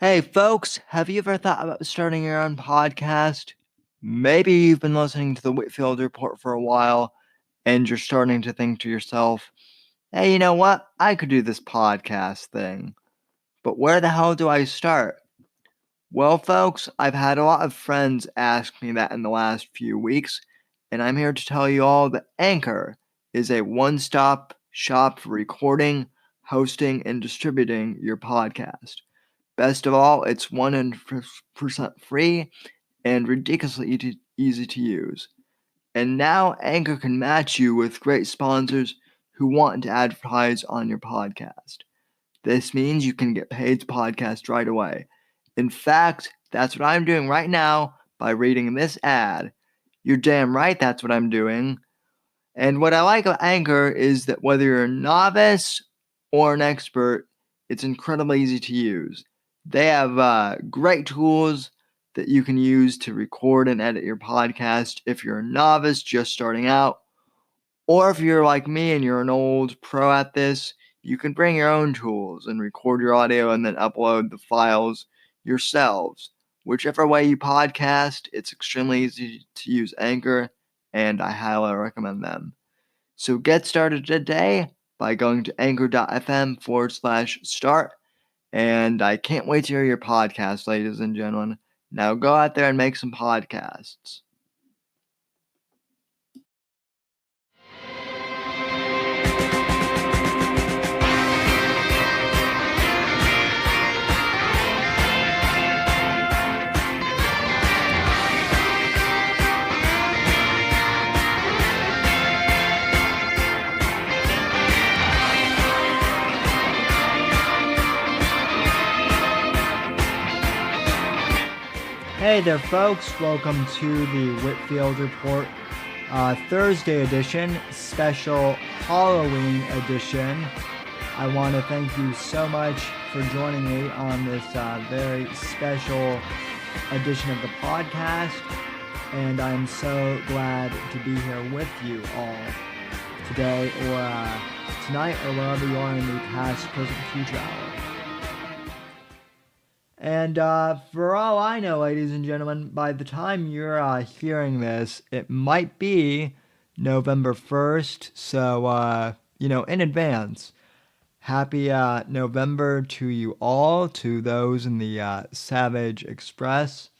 Hey folks, have you ever thought about starting your own podcast? Maybe you've been listening to the Whitfield Report for a while and you're starting to think to yourself, hey, you know what? I could do this podcast thing. But where the hell do I start? Well, folks, I've had a lot of friends ask me that in the last few weeks, and I'm here to tell you all that Anchor is a one-stop shop for recording, hosting, and distributing your podcast. Best of all, it's 100% free and ridiculously easy to use. And now Anchor can match you with great sponsors who want to advertise on your podcast. This means you can get paid to podcast right away. In fact, that's what I'm doing right now by reading this ad. You're damn right that's what I'm doing. And what I like about Anchor is that whether you're a novice or an expert, it's incredibly easy to use. They have great tools that you can use to record and edit your podcast if you're a novice just starting out. Or if you're like me and you're an old pro at this, you can bring your own tools and record your audio and then upload the files yourselves. Whichever way you podcast, it's extremely easy to use Anchor, and I highly recommend them. So get started today by going to anchor.fm/start. And I can't wait to hear your podcast, ladies and gentlemen. Now go out there and make some podcasts. Hey there, folks. Welcome to the Whitfield Report Thursday edition, special Halloween edition. I want to thank you so much for joining me on this very special edition of the podcast, and I'm so glad to be here with you all today or tonight or wherever you are in the past, present, future hour. And for all I know, ladies and gentlemen, by the time you're hearing this, it might be November 1st. So, in advance, happy November to you all, to those in the Savage Express.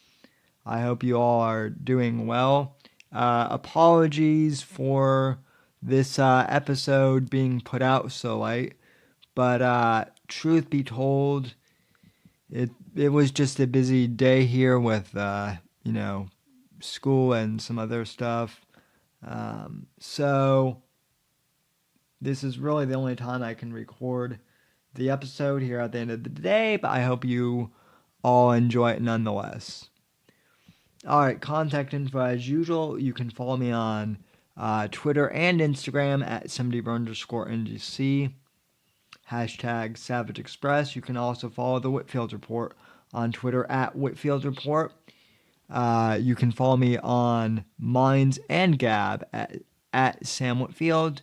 I hope you all are doing well. Apologies for this episode being put out so late, but truth be told, it was just a busy day here with school and some other stuff. So this is really the only time I can record the episode here at the end of the day, but I hope you all enjoy it nonetheless. All right, contact info as usual. You can follow me on Twitter and Instagram at @SMD_NGC. Hashtag Savage Express. You can also follow the Whitfield Report on Twitter at Whitfield Report. You can follow me on Minds and Gab at Sam Whitfield.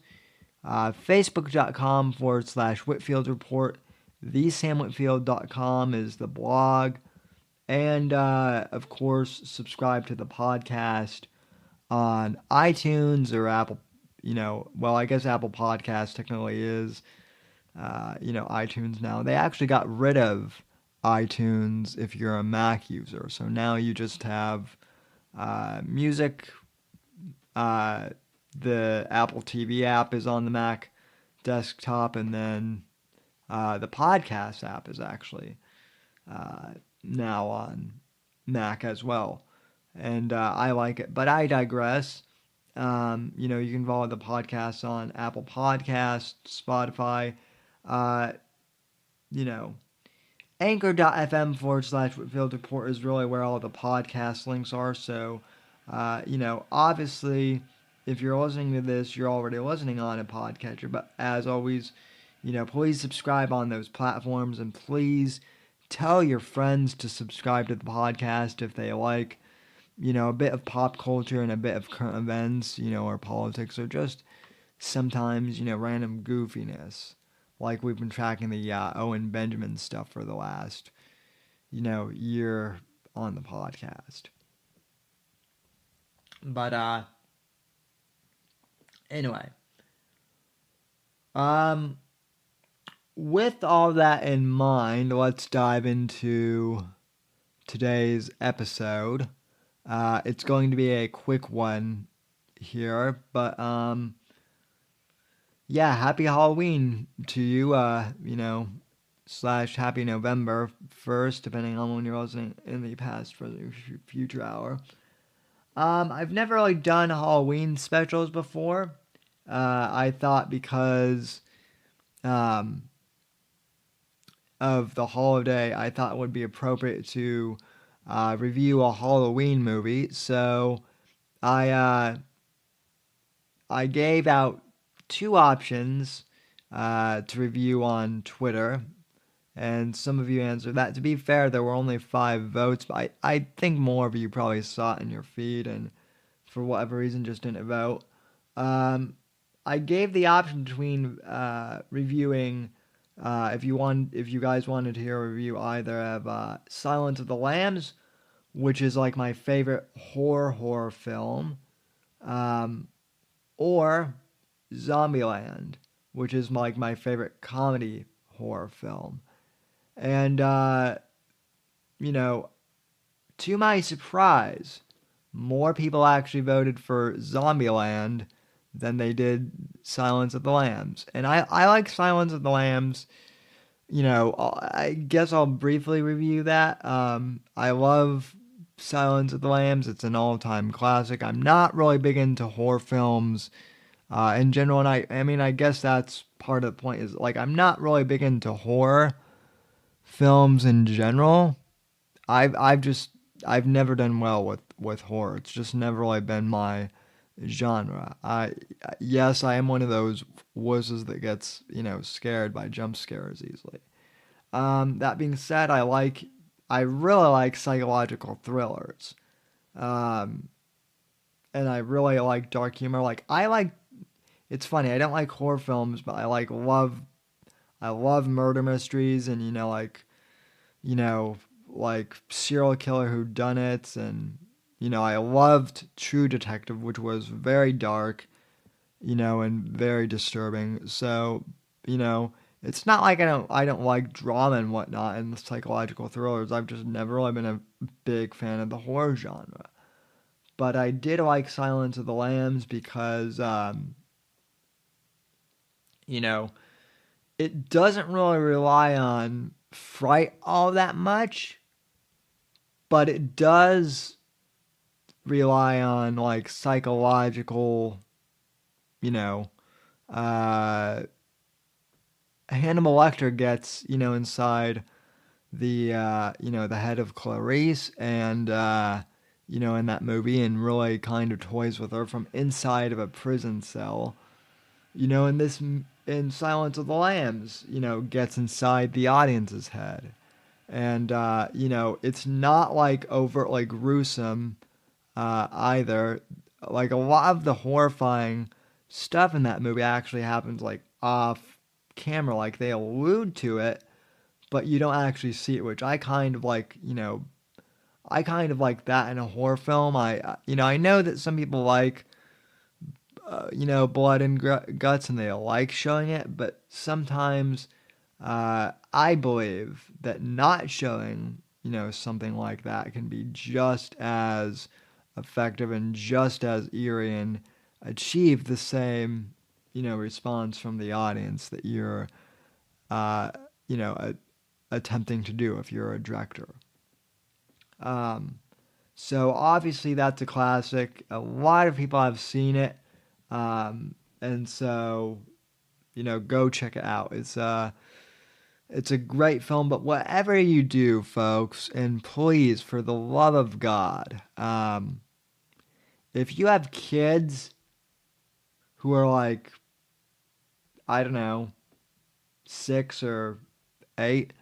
Facebook.com/Whitfield Report. TheSamWhitfield.com is the blog. And, of course, subscribe to the podcast on iTunes or Apple, I guess Apple Podcasts technically is iTunes now. They actually got rid of iTunes if you're a Mac user. So now you just have music. The Apple TV app is on the Mac desktop, and then the podcast app is actually now on Mac as well. And I like it, but I digress. You can follow the podcast on Apple Podcasts, Spotify, Anchor.fm/Whitfield Report is really where all the podcast links are. So, obviously, if you're listening to this, you're already listening on a podcatcher. But as always, please subscribe on those platforms, and please tell your friends to subscribe to the podcast if they like, a bit of pop culture and a bit of current events, or politics, or just sometimes, random goofiness. Like we've been tracking the Owen Benjamin stuff for the last, year on the podcast. But anyway, um, with all that in mind, let's dive into today's episode. It's going to be a quick one here, but yeah, happy Halloween to you. Slash happy November 1st, depending on when you're listening in the past for the future hour. I've never really done Halloween specials before. I thought because um, of the holiday, I thought it would be appropriate to review a Halloween movie. So I I gave out two options to review on Twitter, and some of you answered that. To be fair, there were only 5 votes, but I think more of you probably saw it in your feed and for whatever reason just didn't vote. Um, I gave the option between reviewing if you guys wanted to hear a review either of Silence of the Lambs, which is like my favorite horror film, um, or Zombieland, which is like my favorite comedy horror film. And you know, to my surprise, more people actually voted for Zombieland than they did Silence of the Lambs. And I like Silence of the Lambs. I guess I'll briefly review that. I love Silence of the Lambs. It's an all-time classic. I'm not really big into horror films in general, and I mean, I guess that's part of the point. Is like I'm not really big into horror films in general. I've never done well with horror. It's just never really been my genre. Yes, I am one of those wusses that gets scared by jump scares easily. That being said, I really like psychological thrillers, um, and I really like dark humor. It's funny. I don't like horror films, but I love murder mysteries and you know, like serial killer who done it, and I loved True Detective, which was very dark, and very disturbing. So, you know, it's not like I don't like drama and whatnot and psychological thrillers. I've just never really been a big fan of the horror genre. But I did like Silence of the Lambs because you know, it doesn't really rely on fright all that much, but it does rely on like psychological, you know, uh, Hannibal Lecter gets, inside the head of Clarice and, in that movie and really kind of toys with her from inside of a prison cell. In Silence of the Lambs, gets inside the audience's head. And, it's not like overtly gruesome either. Like a lot of the horrifying stuff in that movie actually happens like off camera, like they allude to it, but you don't actually see it, which I kind of like. I kind of like that in a horror film. I know that some people like blood and guts and they like showing it, but sometimes I believe that not showing something like that can be just as effective and just as eerie and achieve the same response from the audience that you're uh, you know a, attempting to do if you're a director. um, so obviously that's a classic. A lot of people have seen it, and so go check it out. It's a great film. But whatever you do, folks, and please, for the love of God, if you have kids who are like, I don't know, 6 or 8,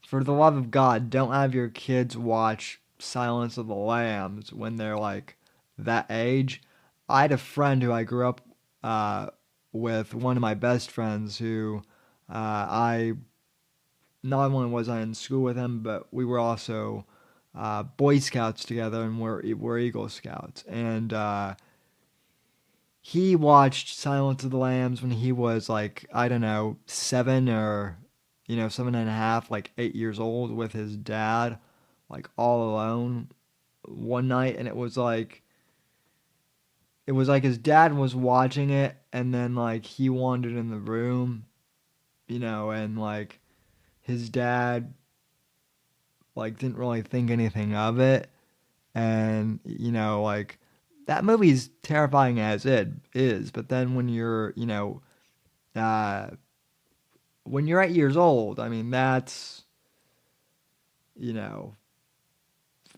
for the love of God, don't have your kids watch Silence of the Lambs when they're like that age. I had a friend who I grew up uh, with, one of my best friends, who I not only was I in school with him, but we were also Boy Scouts together, and we're Eagle Scouts. And he watched Silence of the Lambs when he was like, I don't know, 7 and a half, like 8 years old, with his dad, like all alone one night. And it was like his dad was watching it, and then like he wandered in the room, and like his dad like didn't really think anything of it. And like, that movie's terrifying as it is, but then uh when you're 8 years old, I mean, that's, you know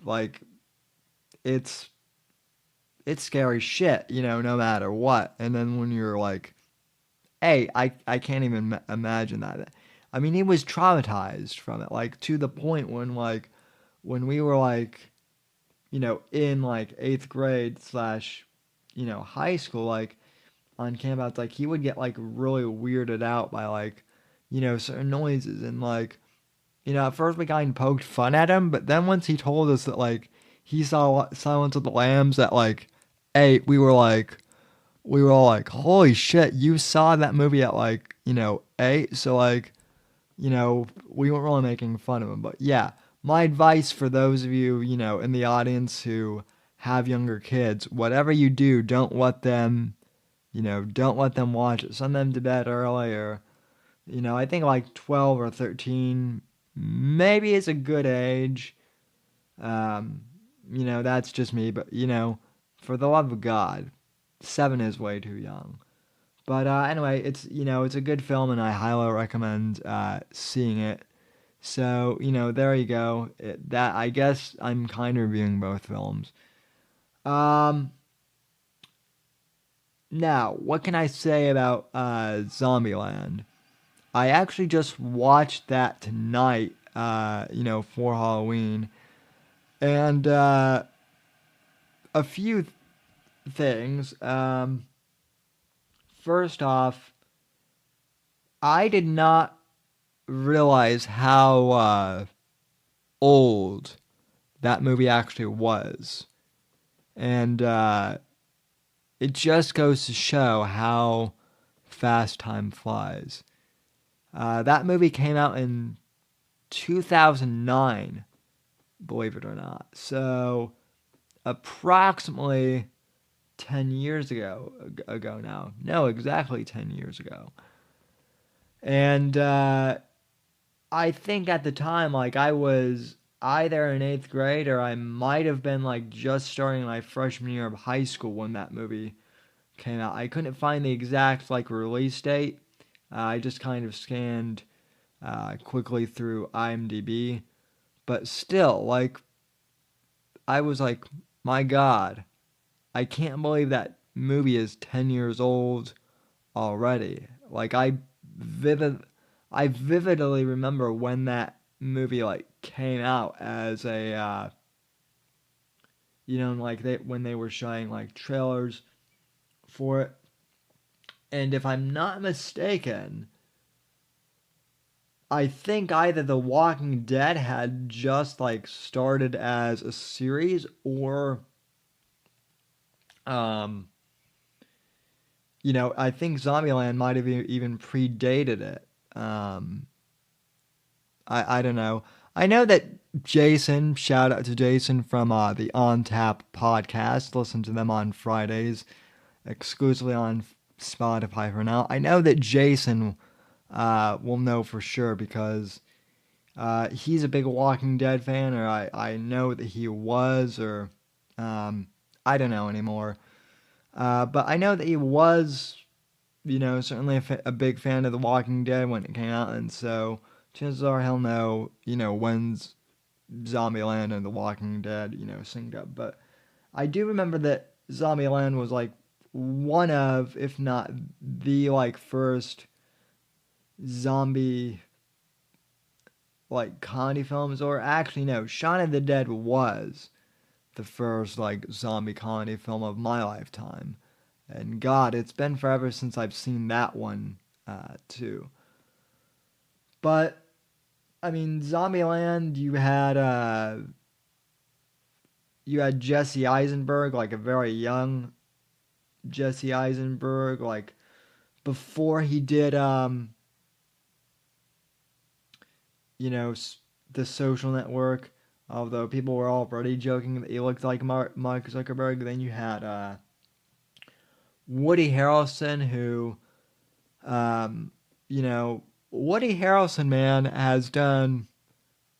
like, it's it's scary shit, no matter what. And then when you're like, hey, I can't even imagine that. I mean, he was traumatized from it, like, to the point when we were like, in like eighth grade slash, high school, like on campouts, like he would get like really weirded out by like, certain noises. And like, at first we kind of poked fun at him, but then once he told us that like he saw Silence of the Lambs at like 8, we were all like, holy shit, you saw that movie at like, 8. So like, we weren't really making fun of him. But yeah, my advice for those of you, in the audience who have younger kids, whatever you do, don't let them watch it. Send them to bed early. Or, I think like 12 or 13 maybe is a good age. Um, that's just me. But, for the love of God, 7 is way too young. But anyway, it's a good film, and I highly recommend seeing it. So, there you go. That, I guess I'm kind of reviewing both films. Um, Now, what can I say about Zombieland? I actually just watched that tonight, for Halloween, and a few things. First off, I did not realize how old that movie actually was. And it just goes to show how fast time flies. That movie came out in 2009, believe it or not. So approximately 10 years ago now. No, exactly 10 years ago. And I think at the time, like, I was either in eighth grade, or I might have been like just starting my freshman year of high school when that movie came out. I couldn't find the exact like release date. I just kind of scanned quickly through IMDb, but still, like, I was like, my God, I can't believe that movie is 10 years old already. Like, vivid, I vividly remember when that movie like came out as a, like when they were showing like trailers for it. And if I'm not mistaken, I think either The Walking Dead had just like started as a series, or um I think Zombieland might have even predated it. Um I don't know. I know that Jason, shout out to Jason from the On Tap podcast. Listen to them on Fridays, exclusively on Spotify for now. I know that Jason will know for sure, because he's a big Walking Dead fan, or I know that he was, or I don't know anymore. But I know that he was, certainly a big fan of The Walking Dead when it came out, and so chances are he'll know, when's Zombieland and The Walking Dead, synced up. But I do remember that Zombieland was like one of, if not the like first zombie like comedy films. Or actually no, Shaun of the Dead was the first like zombie comedy film of my lifetime. And God, it's been forever since I've seen that one too. But I mean, Zombieland, you had Jesse Eisenberg, like a very young Jesse Eisenberg, like before he did, you know, the Social Network. Although people were already joking that he looked like Mark Zuckerberg. Then you had Woody Harrelson, who, um, you know, Woody Harrelson, man, has done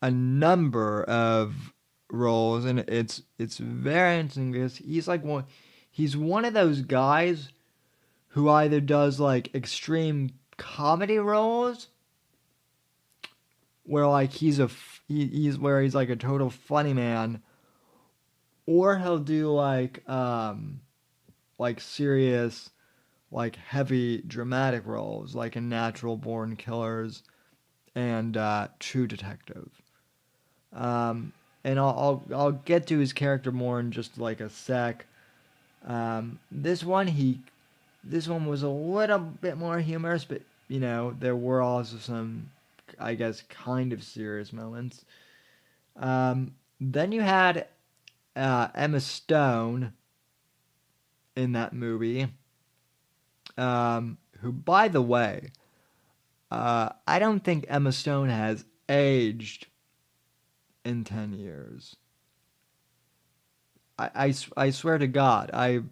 a number of roles, and it's very interesting because he's one of those guys who either does like extreme comedy roles where like he's where he's like a total funny man, or he'll do like serious like heavy dramatic roles like in Natural Born Killers and True Detective. Um, and I'll get to his character more in just like a sec. Um, this one he this one was a little bit more humorous, but you know there were also some, I guess, kind of serious moments. Then you had Emma Stone in that movie, who, by the way, I don't think Emma Stone has aged in 10 years. I swear to God, I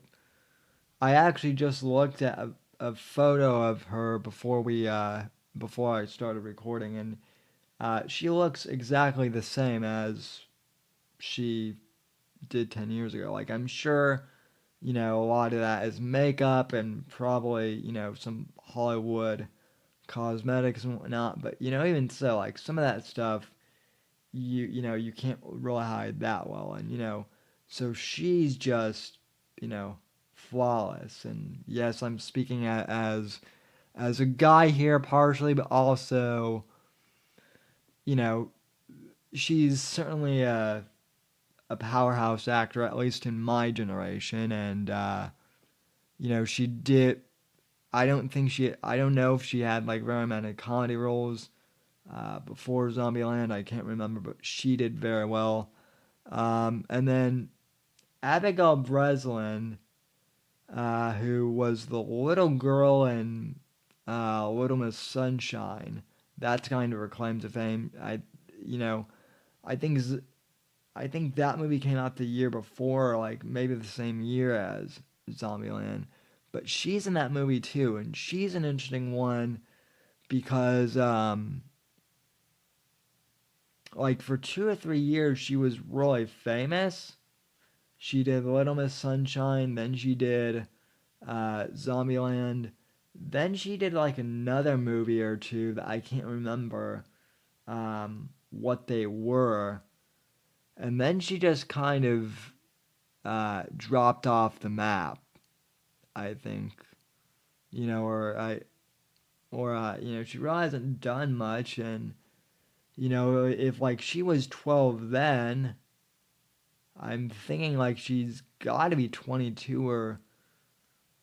actually just looked at a photo of her before I started recording, and she looks exactly the same as she did 10 years ago. Like, I'm sure, you know, a lot of that is makeup and probably, you know, some Hollywood cosmetics and whatnot. But, you know, even so, like, some of that stuff, you know, you can't really hide that well. And, you know, so she's just, you know, flawless. And yes, I'm speaking as a guy here partially, but also, you know, she's certainly a powerhouse actor, at least in my generation. And, you know, she did. I don't know if she had like very many comedy roles before Zombieland. I can't remember, but she did very well. And then Abigail Breslin, who was the little girl in Little Miss Sunshine, that's kind of her claim to fame. You know, I think I think that movie came out the year before, like maybe the same year as Zombieland. But she's in that movie too, and she's an interesting one because, like for 2 or 3 years, she was really famous. She did Little Miss Sunshine, then she did Zombieland, then she did like another movie or two that I can't remember what they were, and then she just kind of dropped off the map. I think, you know, you know, she really hasn't done much, and you know, if like she was 12 then, I'm thinking like she's got to be 22 or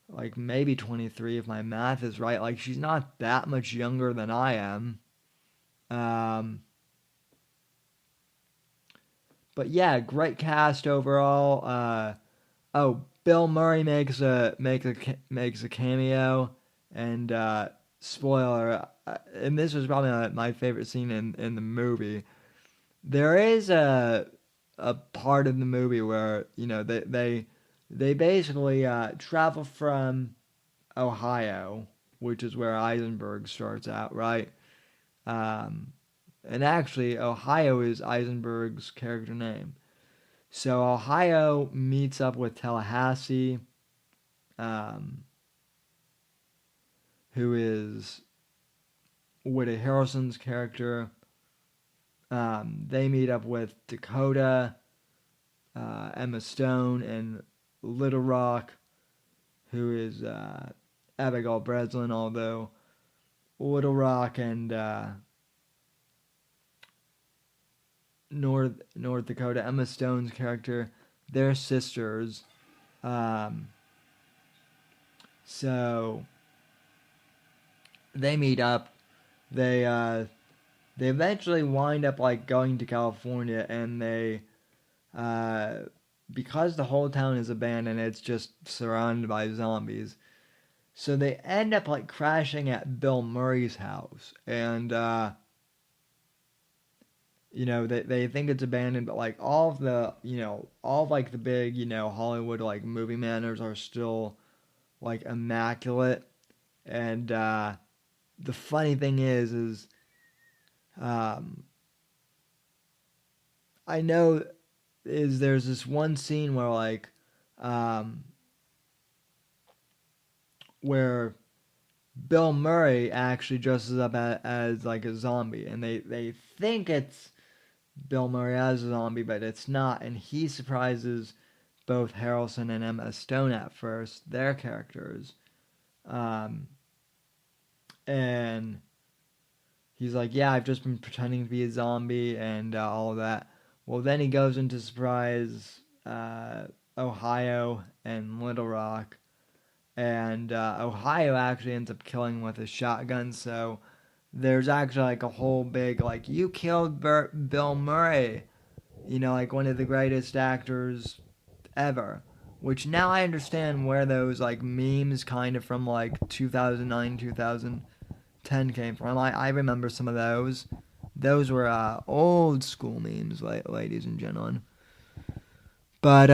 like maybe 23 if my math is right. Like she's not that much younger than I am. Um, but yeah, great cast overall. Oh, Bill Murray makes a cameo, and spoiler, and this was probably my favorite scene in the movie. There is a part of the movie where you know they basically travel from Ohio, which is where Eisenberg starts out, right? Um, and actually, Ohio is Eisenberg's character name. So Ohio meets up with Tallahassee, um, who is Woody Harrelson's character. They meet up with Dakota, Emma Stone, and Little Rock, who is Abigail Breslin, although Little Rock and North Dakota, Emma Stone's character, they're sisters. Um, so they meet up. They they eventually wind up like going to California, and they uh, because the whole town is abandoned, it's just surrounded by zombies. So they end up like crashing at Bill Murray's house, and they think it's abandoned, but like all of the all of like the big Hollywood like movie manners are still like immaculate. And the funny thing is um, I know is there's this one scene where um, where Bill Murray actually dresses up as like a zombie, and they think it's Bill Murray as a zombie, but it's not, and he surprises both Harrelson and Emma Stone at first, their characters, um, and he's like, "Yeah, I've just been pretending to be a zombie and all of that." Well, then he goes into surprise Ohio and Little Rock, and Ohio actually ends up killing with a shotgun. So there's actually like a whole big like, "You killed Bill Murray," like one of the greatest actors ever. Which now I understand where those like memes kind of from like 2009, 2010 came from. I remember some of those. Those were old school memes, ladies and gentlemen. But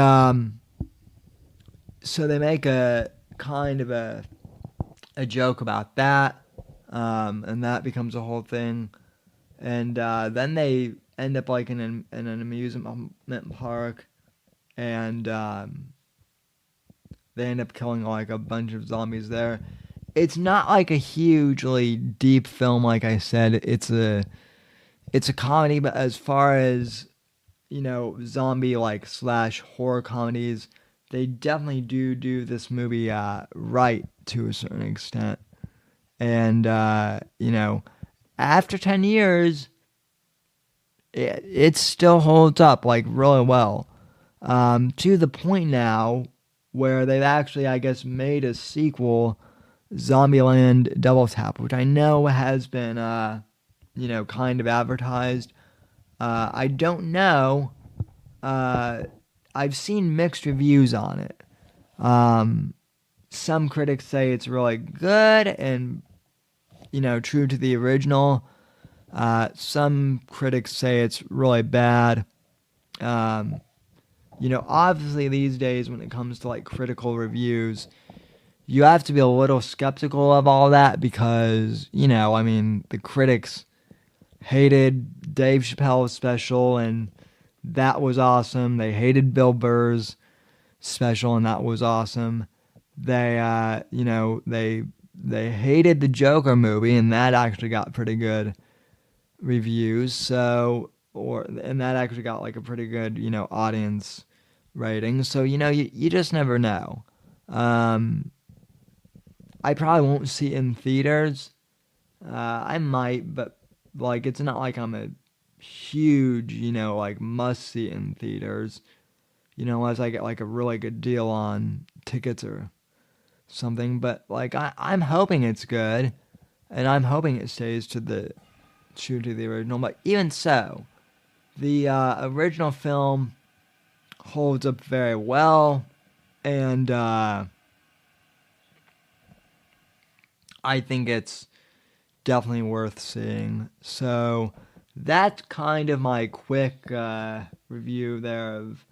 so they make a kind of a joke about that, and that becomes a whole thing. And then they end up like in an amusement park, and they end up killing like a bunch of zombies there. It's not like a hugely deep film, like I said. It's a comedy, but as far as zombie like slash horror comedies, they definitely do this movie right to a certain extent. And after 10 years, it still holds up like really well. To the point now where they've actually, I guess, made a sequel, Zombieland Double Tap, which I know has been, kind of advertised. I don't know. Uh, I've seen mixed reviews on it. Um, some critics say it's really good and, true to the original. Some critics say it's really bad. Um, obviously these days when it comes to like critical reviews, you have to be a little skeptical of all that because, I mean, the critics hated Dave Chappelle's special and that was awesome. They hated Bill Burr's special and that was awesome. They, they hated the Joker movie and that actually got pretty good reviews. And that actually got like a pretty good, audience rating. So, you just never know. I probably won't see it in theaters. I might, but like it's not like I'm a huge, like must see in theaters. Unless I get like a really good deal on tickets or something. But like I'm hoping it's good, and I'm hoping it stays true to the original. But even so, the original film holds up very well, and I think it's definitely worth seeing. So that's kind of my quick review there of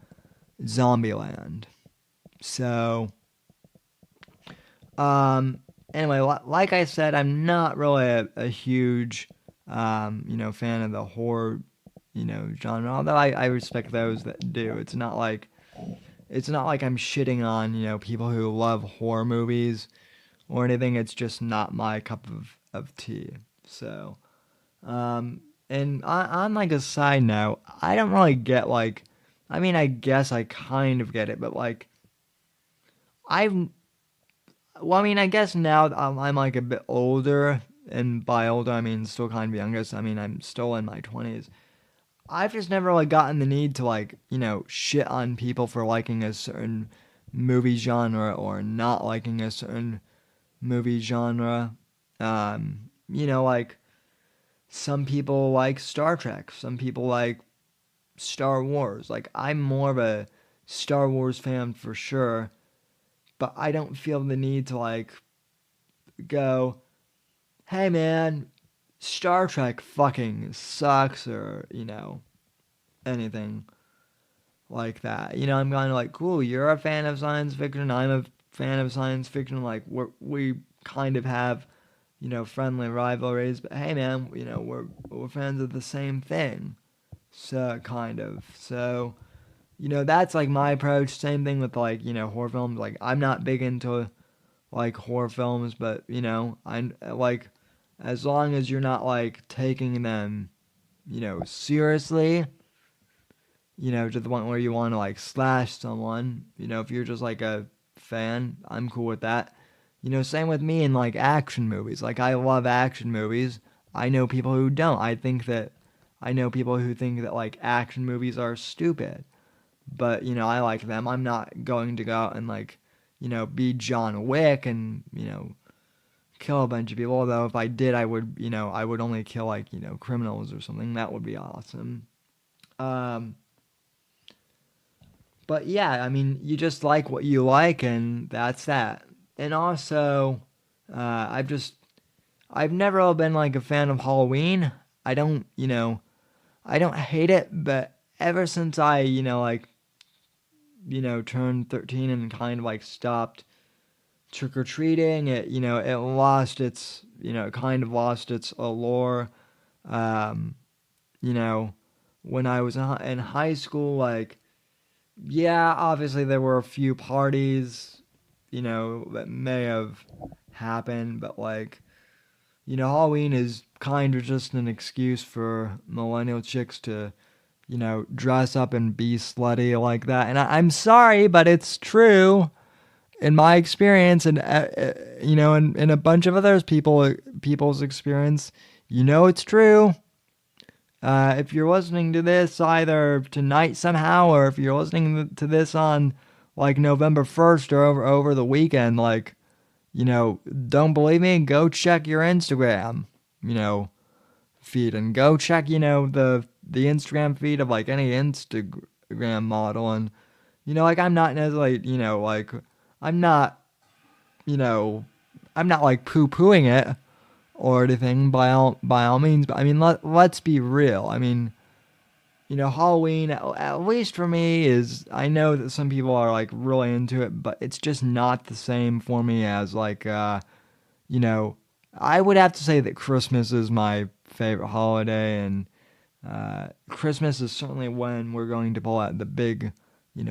Zombieland. So, anyway, like I said, I'm not really a huge, fan of the horror, genre. Although I respect those that do. It's not like I'm shitting on people who love horror movies or anything. It's just not my cup of tea. So, and on like a side note, I don't really get like, I mean, I guess I kind of get it, but like, I've, well, I mean, I guess now I'm like a bit older, and by older I mean still kind of young. I mean, I'm still in my 20s. I've just never really gotten the need to like, shit on people for liking a certain movie genre or not liking a certain movie genre. Like Some people like Star Trek. Some people like Star Wars. Like, I'm more of a Star Wars fan for sure, but I don't feel the need to, like, go, hey man, Star Trek fucking sucks, or, anything like that. I'm kind of like, cool, you're a fan of science fiction, I'm a fan of science fiction. Like, we kind of have, friendly rivalries, but hey man, we're fans of the same thing. So, kind of. So, that's like my approach. Same thing with, like, horror films. Like, I'm not big into, like, horror films, but, I like, as long as you're not, like, taking them, seriously, to the point where you want to, like, slash someone, if you're just like a fan, I'm cool with that. Same with me in, like, action movies. Like, I love action movies. I know people who don't. I know people who think that, like, action movies are stupid. But, I like them. I'm not going to go out and, like, be John Wick and, kill a bunch of people. Although if I did, I would only kill, like, criminals or something. That would be awesome. Um, but yeah, I mean, you just like what you like, and that's that. And also, I've never really been, like, a fan of Halloween. I don't, I don't hate it, but ever since I, like, turned 13 and kind of, like, stopped trick or treating, it lost its, it kind of lost its allure. Um, you know, when I was in high school, like, yeah, obviously there were a few parties, that may have happened, but, like, Halloween is kind of just an excuse for millennial chicks to, dress up and be slutty like that. And I'm sorry, but it's true in my experience, and and a bunch of others people's experience. It's true. If you're listening to this either tonight somehow, or if you're listening to this on, like, November 1st or over the weekend, like, don't believe me, go check your Instagram, feed, and go check, the Instagram feed of, like, any Instagram model. And, like, I'm not necessarily, like, I'm not, you know, I'm not, like, poo-pooing it or anything by all means, but I mean, let's be real. I mean, Halloween, at least for me, is, I know that some people are, like, really into it, but it's just not the same for me as, like, you know, I would have to say that Christmas is my favorite holiday, and Christmas is certainly when we're going to pull out the big,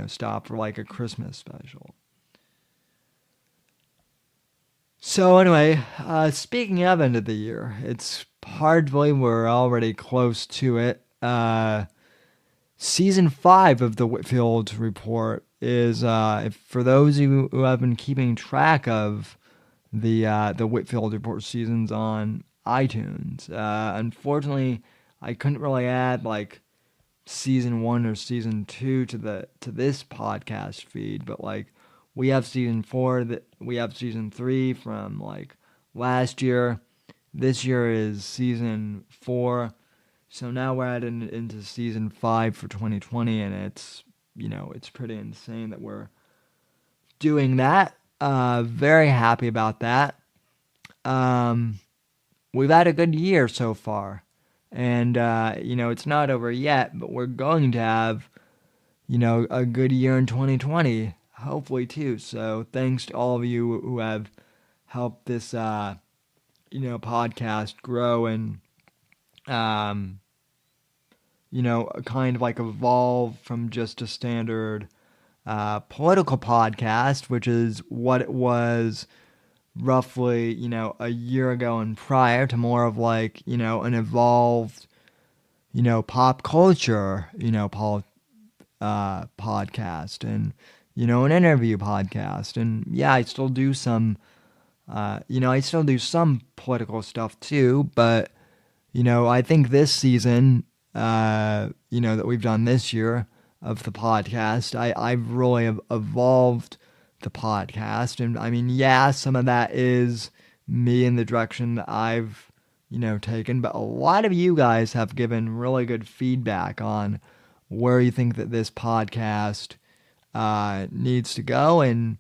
stop for, like, a Christmas special. So anyway, speaking of end of the year, it's hard to believe we're already close to it. Season 5 of the Whitfield Report is, for those of you who have been keeping track of the Whitfield Report seasons on iTunes. Unfortunately, I couldn't really add, like, season 1 or season 2 to this podcast feed, but, like, we have season 4, that we have season 3 from, like, last year. This year is season 4. So now we're into season 5 for 2020, and it's pretty insane that we're doing that. Very happy about that. We've had a good year so far, and it's not over yet, but we're going to have, a good year in 2020, hopefully too. So thanks to all of you who have helped this, podcast grow, and kind of, like, evolve from just a standard political podcast, which is what it was roughly, a year ago and prior, to more of, like, an evolved, pop culture, podcast, and, an interview podcast. And yeah, I still do some political stuff too, but, I think this season, that we've done this year of the podcast, I've really evolved the podcast. And I mean, yeah, some of that is me in the direction that I've, taken, but a lot of you guys have given really good feedback on where you think that this podcast needs to go. And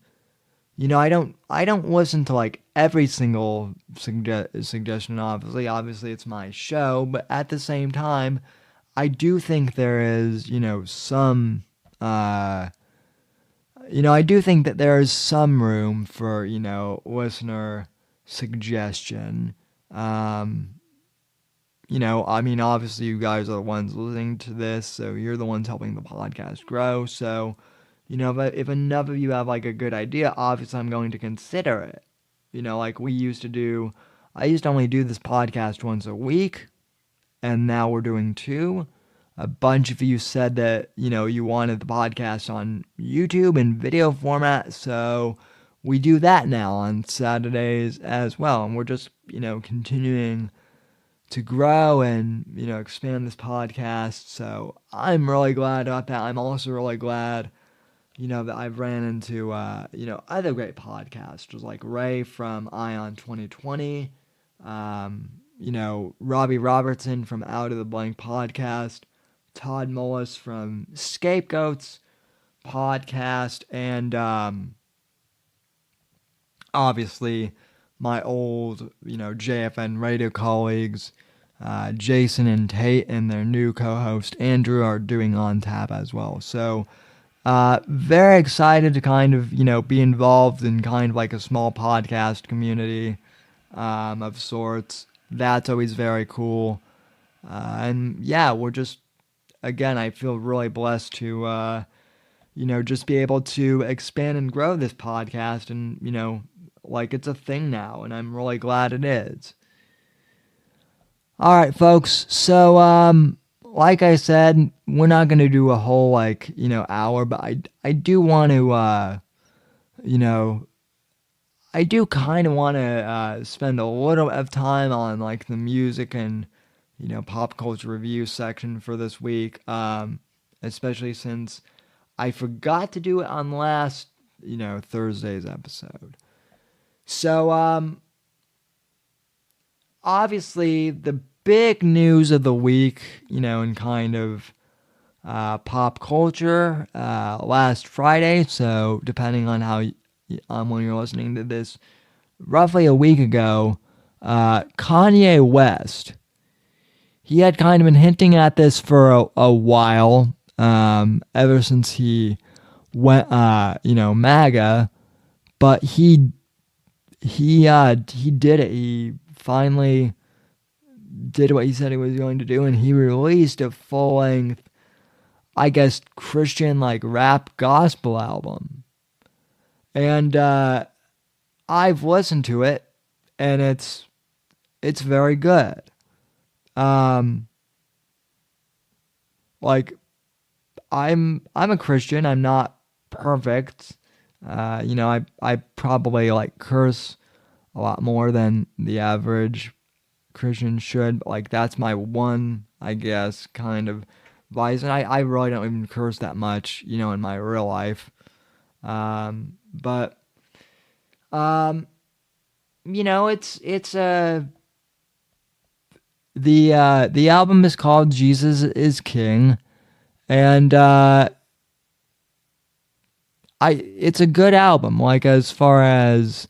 I don't listen to like every single suggestion. Obviously, it's my show, but at the same time, I do think there is some. I do think that there is some room for listener suggestion. Um, I mean, obviously, you guys are the ones listening to this, so you're the ones helping the podcast grow. So, if enough of you have like a good idea, obviously, I'm going to consider it. Like we used to do, I used to only do this podcast once a week, and now we're doing two. A bunch of you said that, you wanted the podcast on YouTube in video format, so we do that now on Saturdays as well. And we're just, continuing to grow and expand this podcast. So I'm really glad about that. I'm also really glad that I've ran into other great podcasters like Ray from Ion 2020, Robbie Robertson from Out of the Blank podcast, Todd Mullis from Scapegoats podcast, and obviously my old, JFN radio colleagues, Jason and Tate, and their new co-host Andrew are doing On Tap as well. So, very excited to kind of, be involved in kind of like a small podcast community of sorts. That's always very cool. And yeah, we're just, again, I feel really blessed to, just be able to expand and grow this podcast and, like it's a thing now, and I'm really glad it is. All right, folks. So, like I said, we're not going to do a whole, hour, but I do want to, I do kind of want to spend a little bit of time on, like, the music and, pop culture review section for this week, especially since I forgot to do it on last, Thursday's episode. So, obviously, the big news of the week, in kind of pop culture, last Friday. So, depending on on when you're listening to this, roughly a week ago, Kanye West. He had kind of been hinting at this for a while, ever since he went, MAGA, but he did it. He finally did what he said he was going to do, and he released a full-length, I guess, Christian like rap gospel album. And I've listened to it, and it's very good. Like I'm a Christian. I'm not perfect. I probably like curse a lot more than the average Christian should. But, like, that's my one, I guess, kind of vice. And I really don't even curse that much, in my real life. But it's the album is called Jesus is King, and it's a good album. Like, as far as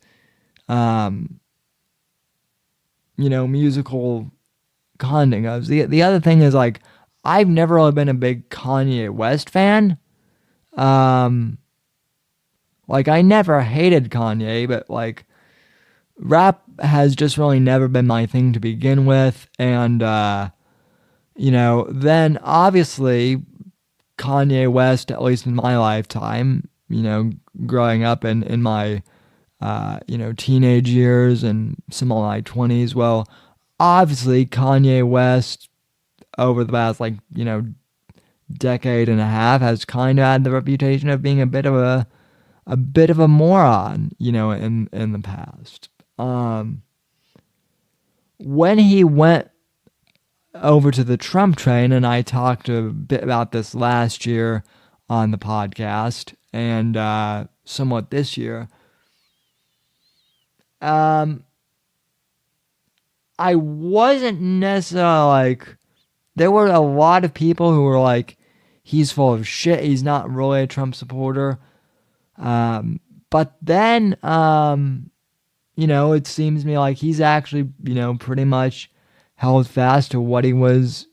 musical content goes. The other thing is, like, I've never really been a big Kanye West fan. Like, I never hated Kanye, but like rap has just really never been my thing to begin with. And then obviously Kanye West, at least in my lifetime, growing up in my teenage years and some of my 20s. Well, obviously Kanye West over the past decade and a half has kind of had the reputation of being a bit of a moron, in the past. When he went over to the Trump train, and I talked a bit about this last year on the podcast and somewhat this year, I wasn't necessarily like, there were a lot of people who were like, he's full of shit. He's not really a Trump supporter. But then, it seems to me like he's actually, pretty much held fast to what he was,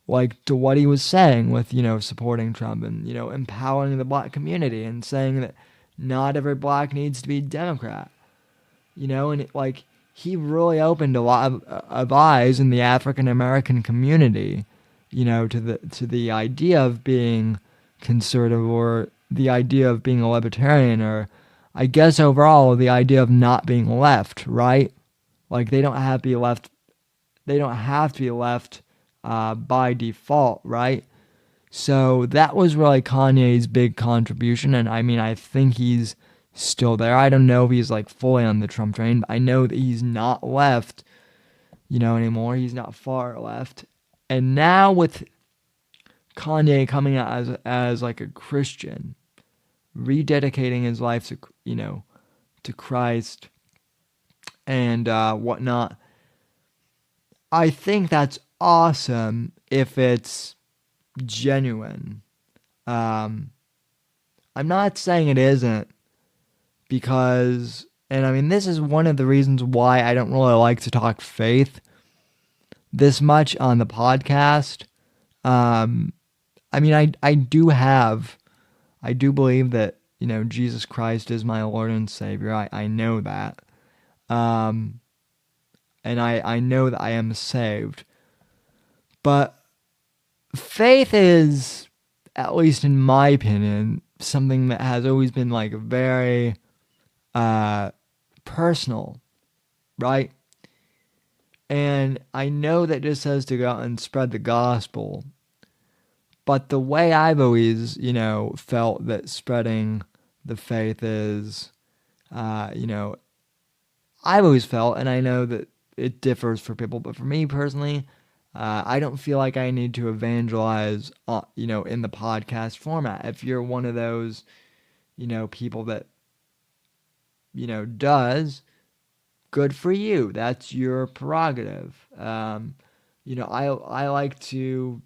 like to what he was saying with, supporting Trump and, empowering the black community and saying that not every black needs to be Democrat, and like he really opened a lot of eyes in the African American community, to the idea of being conservative or the idea of being a libertarian or I guess overall the idea of not being left, right? Like they don't have to be left. They don't have to be left by default, right? So that was really Kanye's big contribution, and I mean I think he's still there. I don't know if he's like fully on the Trump train, but I know that he's not left, anymore. He's not far left. And now with Kanye coming out as like a Christian, rededicating his life to to Christ and whatnot. I think that's awesome if it's genuine. Um, I'm not saying it isn't because, and I mean, this is one of the reasons why I don't really like to talk faith this much on the podcast. I mean, I do believe that, Jesus Christ is my Lord and Savior. I know that. And I know that I am saved. But faith is, at least in my opinion, something that has always been like very personal, right? And I know that just says to go out and spread the gospel. But the way I've always, felt that spreading the faith is, I've always felt, and I know that it differs for people, but for me personally, I don't feel like I need to evangelize, in the podcast format. If you're one of those, people that, does, good for you. That's your prerogative. I like to,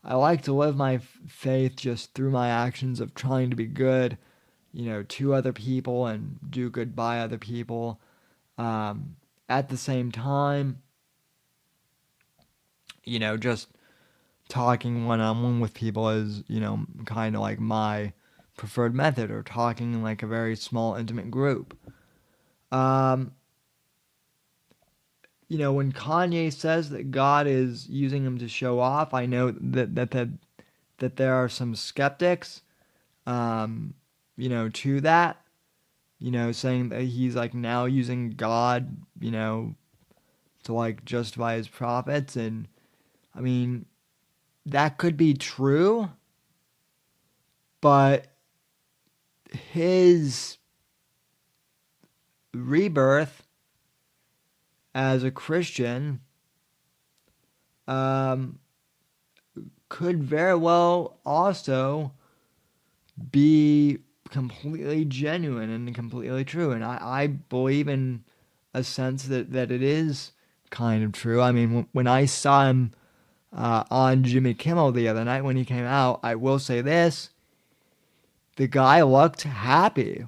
I like to live my faith just through my actions of trying to be good, to other people and do good by other people. At the same time, just talking one-on-one with people is, kind of like my preferred method, or talking in like a very small, intimate group. When Kanye says that God is using him to show off, I know that there are some skeptics, to that, saying that he's like now using God, to like justify his prophets. And I mean, that could be true, but his rebirth as a Christian could very well also be completely genuine and completely true. And I believe in a sense that it is kind of true. I mean, when I saw him on Jimmy Kimmel the other night when he came out, I will say this: the guy looked happy.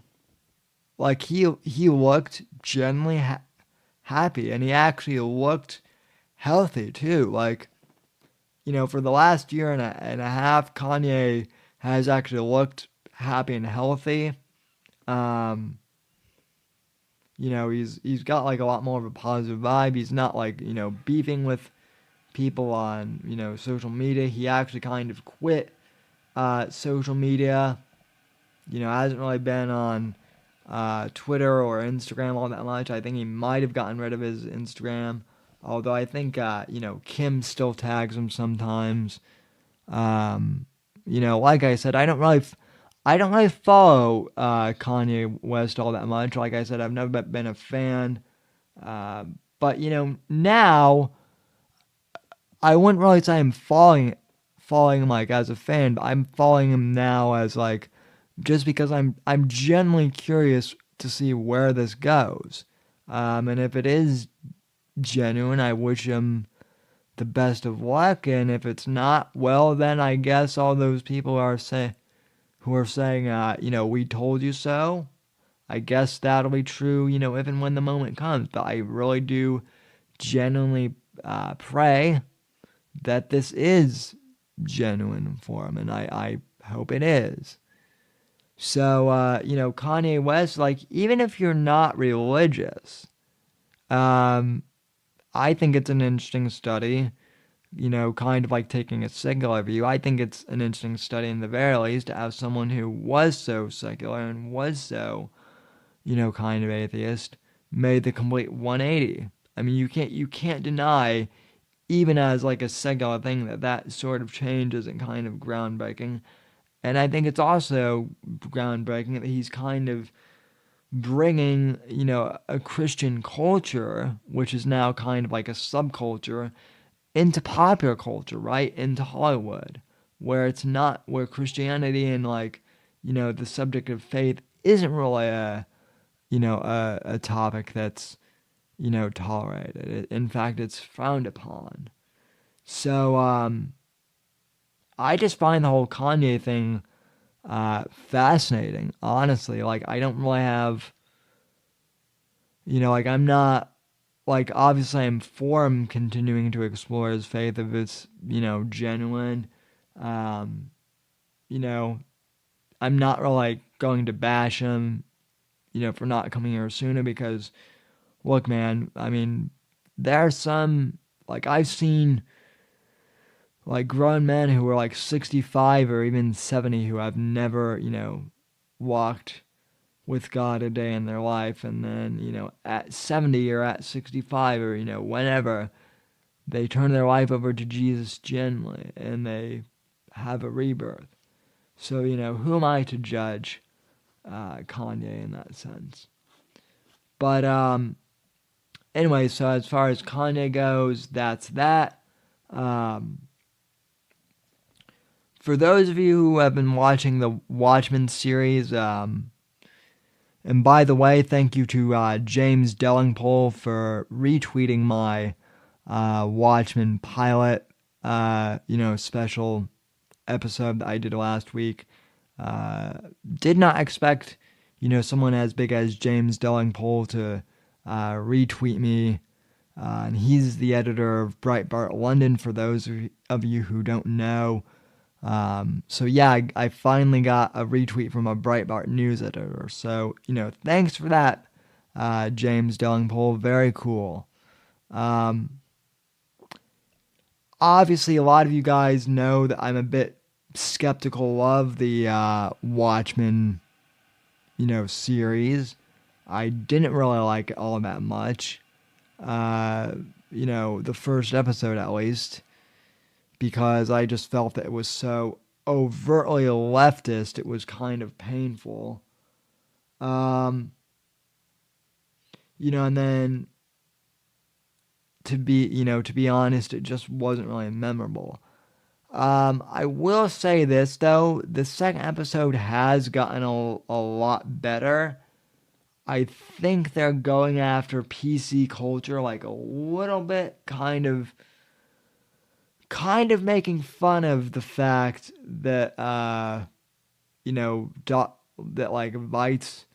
Like he looked genuinely happy, and he actually looked healthy too. Like, for the last year and a half, Kanye has actually looked happy and healthy. He's got like a lot more of a positive vibe. He's not like, beefing with people on, social media. He actually kind of quit social media. Hasn't really been on Twitter or Instagram all that much. I think he might have gotten rid of his Instagram, although I think Kim still tags him sometimes. Like I said, I don't really follow Kanye West all that much. Like I said, I've never been a fan. But now I wouldn't really say I'm following him like as a fan, but I'm following him now as like, just because I'm genuinely curious to see where this goes. And if it is genuine, I wish him the best of luck. And if it's not, well, then I guess all those people who are saying, we told you so. I guess that'll be true, if and when the moment comes. But I really do genuinely pray that this is genuine for him, and I hope it is. So, Kanye West, like, even if you're not religious, I think it's an interesting study, kind of like taking a secular view. I think it's an interesting study in the very least to have someone who was so secular and was so, kind of atheist, made the complete 180. I mean, you can't deny, even as like a secular thing, that sort of change isn't kind of groundbreaking. And I think it's also groundbreaking that he's kind of bringing, a Christian culture, which is now kind of like a subculture, into popular culture, right? Into Hollywood, where it's not, where Christianity and like, the subject of faith isn't really a topic that's, tolerated. In fact, it's frowned upon. So, I just find the whole Kanye thing fascinating, honestly. Like, I don't really have, like, I'm not, like, obviously I'm for him continuing to explore his faith if it's, genuine. Um, you know, I'm not really, like, going to bash him, for not coming here sooner because, look, man, I mean, there are some, like, I've seen, like, grown men who are, like, 65 or even 70 who have never, walked with God a day in their life, and then, at 70 or at 65 or, whenever, they turn their life over to Jesus gently, and they have a rebirth. So, who am I to judge Kanye in that sense? But, anyway, so as far as Kanye goes, that's that. For those of you who have been watching the Watchmen series, and by the way, thank you to James Dellingpole for retweeting my Watchmen pilot, special episode that I did last week. Did not expect, someone as big as James Dellingpole to retweet me. And he's the editor of Breitbart London, for those of you who don't know. So yeah, I finally got a retweet from a Breitbart news editor. So, thanks for that, James Dellingpole. Very cool. Obviously, a lot of you guys know that I'm a bit skeptical of the Watchmen, series. I didn't really like it all that much. The first episode at least, because I just felt that it was so overtly leftist, it was kind of painful. And then to be honest, it just wasn't really memorable. I will say this though, the second episode has gotten a lot better. I think they're going after PC culture like a little bit, kind of making fun of the fact that that like Vite's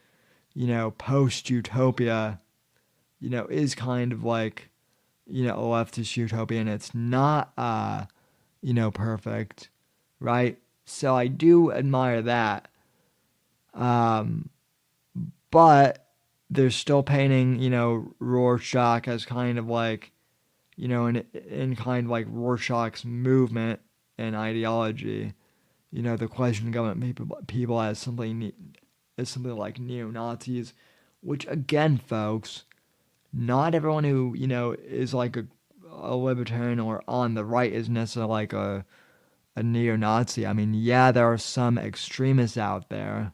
post utopia is kind of like a leftist utopia, and it's not perfect, right? So I do admire that, but they're still painting Rorschach as kind of like in kind of like Rorschach's movement and ideology, the question of government people as simply like neo-Nazis, which again, folks, not everyone who, is like a libertarian or on the right is necessarily like a neo-Nazi. I mean, yeah, there are some extremists out there,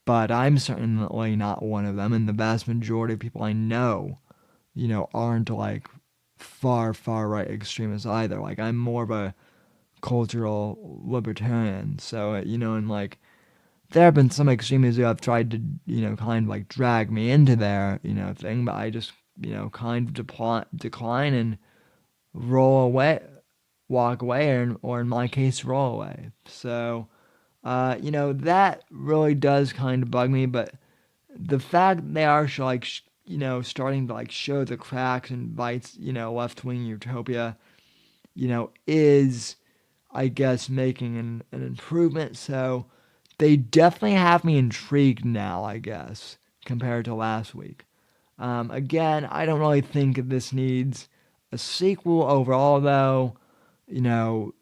but I'm certainly not one of them, and the vast majority of people I know, aren't like far right extremists either. Like, I'm more of a cultural libertarian. So, and like, there have been some extremists who have tried to, kind of like drag me into their, thing, but I just, kind of decline and roll away, walk away, or in my case, roll away. So, that really does kind of bug me, but the fact that they are starting to like show the cracks and bites, left wing utopia, is, I guess, making an improvement. So they definitely have me intrigued now, I guess, compared to last week. Again, I don't really think this needs a sequel overall, though. The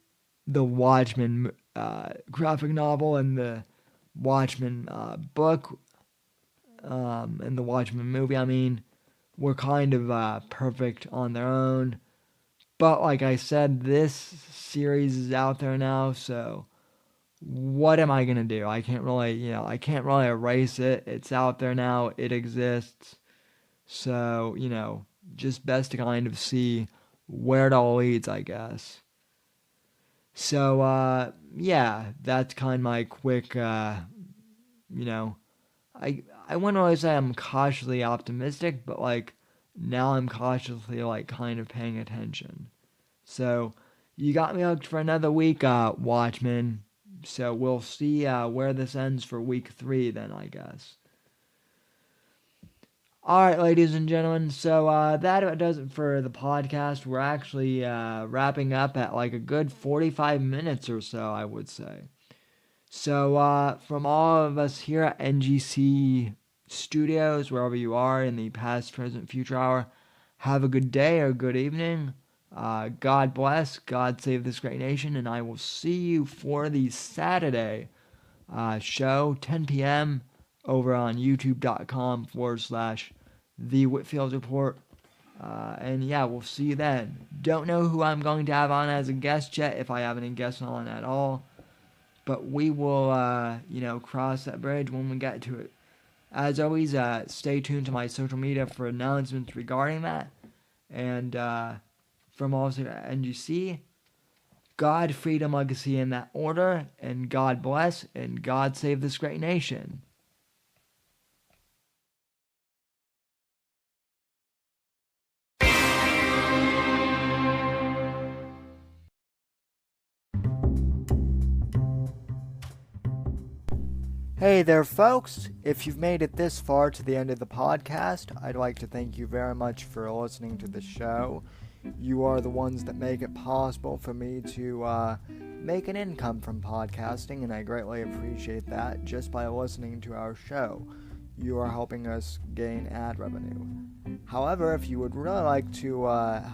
Watchmen graphic novel and the Watchmen book and the Watchmen movie, were kind of perfect on their own. But like I said, this series is out there now, so what am I gonna do? I can't really erase it. It's out there now. It exists. So, just best to kind of see where it all leads, I guess. So, yeah, that's kind of my quick, you know, I wouldn't really say I'm cautiously optimistic, but like now I'm cautiously like kind of paying attention. So, you got me hooked for another week, Watchmen. So we'll see where this ends for week 3 then, I guess. Alright, ladies and gentlemen, so that does it for the podcast. We're actually wrapping up at like a good 45 minutes or so, I would say. So, from all of us here at NGC Studios, wherever you are in the past, present, future hour, have a good day or good evening. God bless, God save this great nation, and I will see you for the Saturday show, 10 p.m. over on youtube.com/The Whitfield Report. And yeah, we'll see you then. Don't know who I'm going to have on as a guest yet, if I have any guests on at all. But we will, cross that bridge when we get to it. As always, stay tuned to my social media for announcements regarding that. And from also NGC, God, freedom, legacy in that order, and God bless, and God save this great nation. Hey there, folks. If you've made it this far to the end of the podcast, I'd like to thank you very much for listening to the show. You are the ones that make it possible for me to make an income from podcasting, and I greatly appreciate that just by listening to our show. You are helping us gain ad revenue. However, if you would really like to help